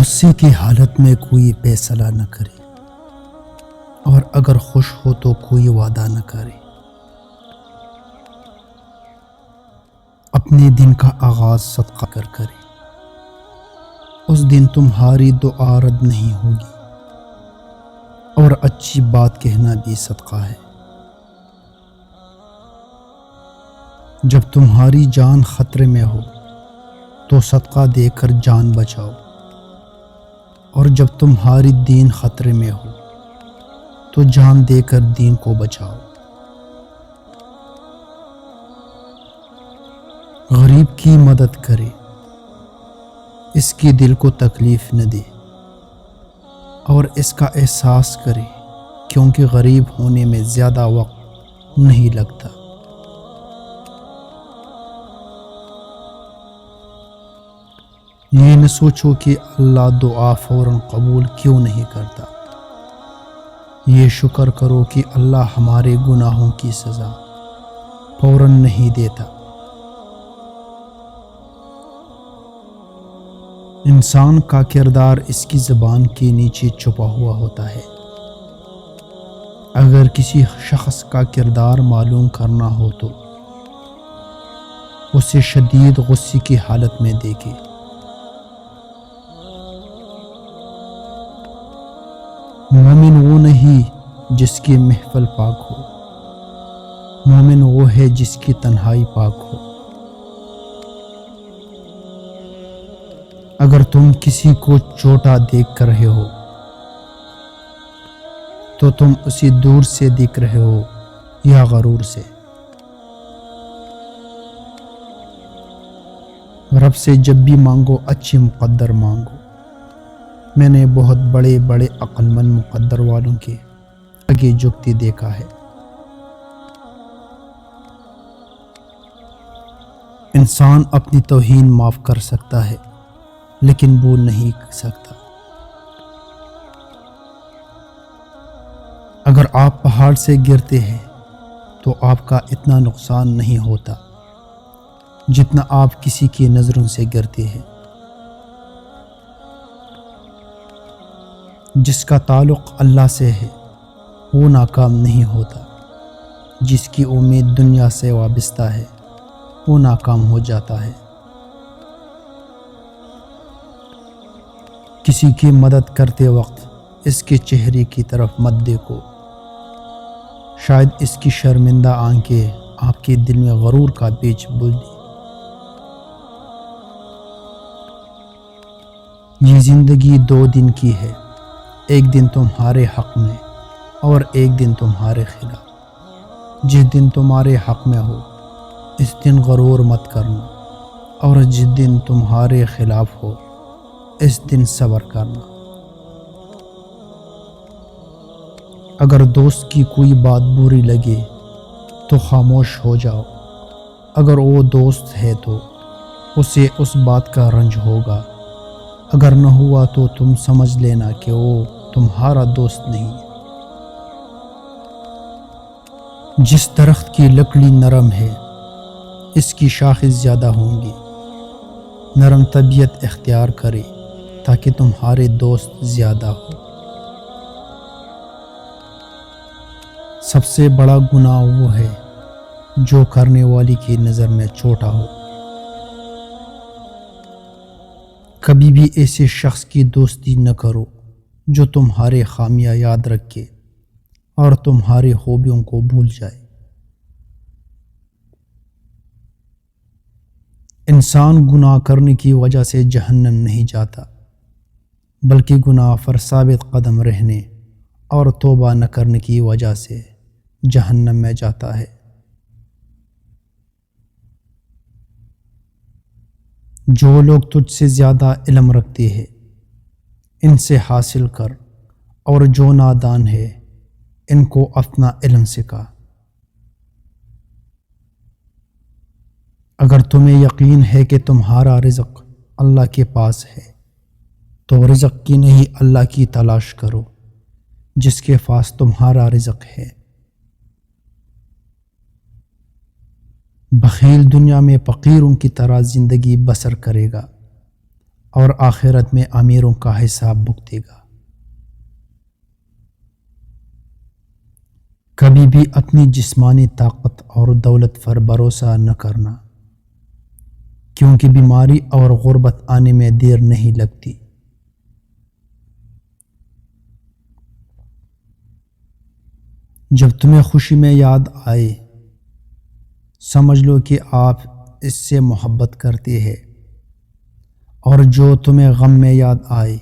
غصے کی حالت میں کوئی فیصلہ نہ کرے، اور اگر خوش ہو تو کوئی وعدہ نہ کرے۔ اپنے دن کا آغاز صدقہ کر کرے، اس دن تمہاری دعا رد نہیں ہوگی، اور اچھی بات کہنا بھی صدقہ ہے۔ جب تمہاری جان خطرے میں ہو تو صدقہ دے کر جان بچاؤ، اور جب تمہاری دین خطرے میں ہو تو جان دے کر دین کو بچاؤ۔ غریب کی مدد کرے، اس کی دل کو تکلیف نہ دے، اور اس کا احساس کرے، کیونکہ غریب ہونے میں زیادہ وقت نہیں لگتا۔ یہ نہ سوچو کہ اللہ دعا فوراً قبول کیوں نہیں کرتا، یہ شکر کرو کہ اللہ ہمارے گناہوں کی سزا فوراً نہیں دیتا۔ انسان کا کردار اس کی زبان کے نیچے چھپا ہوا ہوتا ہے۔ اگر کسی شخص کا کردار معلوم کرنا ہو تو اسے شدید غصے کی حالت میں دیکھے۔ مومن وہ نہیں جس کی محفل پاک ہو، مومن وہ ہے جس کی تنہائی پاک ہو۔ اگر تم کسی کو چھوٹا دیکھ کر رہے ہو تو تم اسے دور سے دیکھ رہے ہو یا غرور سے۔ رب سے جب بھی مانگو اچھے مقدر مانگو۔ میں نے بہت بڑے بڑے عقل مند مقدر والوں کے آگے جھکتے دیکھا ہے۔ انسان اپنی توہین معاف کر سکتا ہے لیکن بھول نہیں سکتا۔ اگر آپ پہاڑ سے گرتے ہیں تو آپ کا اتنا نقصان نہیں ہوتا جتنا آپ کسی کی نظروں سے گرتے ہیں۔ جس کا تعلق اللہ سے ہے وہ ناکام نہیں ہوتا، جس کی امید دنیا سے وابستہ ہے وہ ناکام ہو جاتا ہے۔ کسی کی مدد کرتے وقت اس کے چہرے کی طرف مت دیکھو، شاید اس کی شرمندہ آنکھیں آپ کے دل میں غرور کا بیج بو دیں۔ یہ زندگی 2 دن کی ہے، ایک دن تمہارے حق میں اور ایک دن تمہارے خلاف۔ جس دن تمہارے حق میں ہو اس دن غرور مت کرنا، اور جس دن تمہارے خلاف ہو اس دن صبر کرنا۔ اگر دوست کی کوئی بات بری لگے تو خاموش ہو جاؤ، اگر وہ دوست ہے تو اسے اس بات کا رنج ہوگا، اگر نہ ہوا تو تم سمجھ لینا کہ وہ تمہارا دوست نہیں۔ جس درخت کی لکڑی نرم ہے اس کی شاخیں زیادہ ہوں گی۔ نرم طبیعت اختیار کرے تاکہ تمہارے دوست زیادہ ہو۔ سب سے بڑا گناہ وہ ہے جو کرنے والی کی نظر میں چھوٹا ہو۔ کبھی بھی ایسے شخص کی دوستی نہ کرو جو تمہارے خامیاں یاد رکھے اور تمہارے خوبیوں کو بھول جائے۔ انسان گناہ کرنے کی وجہ سے جہنم نہیں جاتا، بلکہ گناہ پر ثابت قدم رہنے اور توبہ نہ کرنے کی وجہ سے جہنم میں جاتا ہے۔ جو لوگ تجھ سے زیادہ علم رکھتے ہیں ان سے حاصل کر، اور جو نادان ہے ان کو اپنا علم سکھا۔ اگر تمہیں یقین ہے کہ تمہارا رزق اللہ کے پاس ہے تو رزق کی نہیں اللہ کی تلاش کرو جس کے پاس تمہارا رزق ہے۔ بخیل دنیا میں فقیروں کی طرح زندگی بسر کرے گا، اور آخرت میں امیروں کا حساب بھگتے گا۔ کبھی بھی اپنی جسمانی طاقت اور دولت پر بھروسہ نہ کرنا، کیونکہ بیماری اور غربت آنے میں دیر نہیں لگتی۔ جب تمہیں خوشی میں یاد آئے، سمجھ لو کہ آپ اس سے محبت کرتے ہیں، اور جو تمہیں غم میں یاد آئے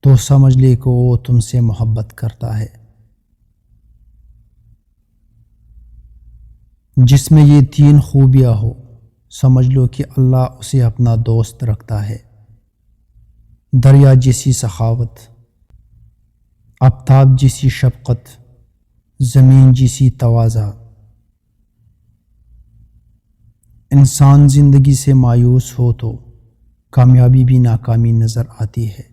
تو سمجھ لے کہ وہ تم سے محبت کرتا ہے۔ جس میں یہ تین خوبیاں ہو، سمجھ لو کہ اللہ اسے اپنا دوست رکھتا ہے۔ دریا جیسی سخاوت، آفتاب جیسی شفقت، زمین جیسی تواضع۔ انسان زندگی سے مایوس ہو تو کامیابی بھی ناکامی نظر آتی ہے۔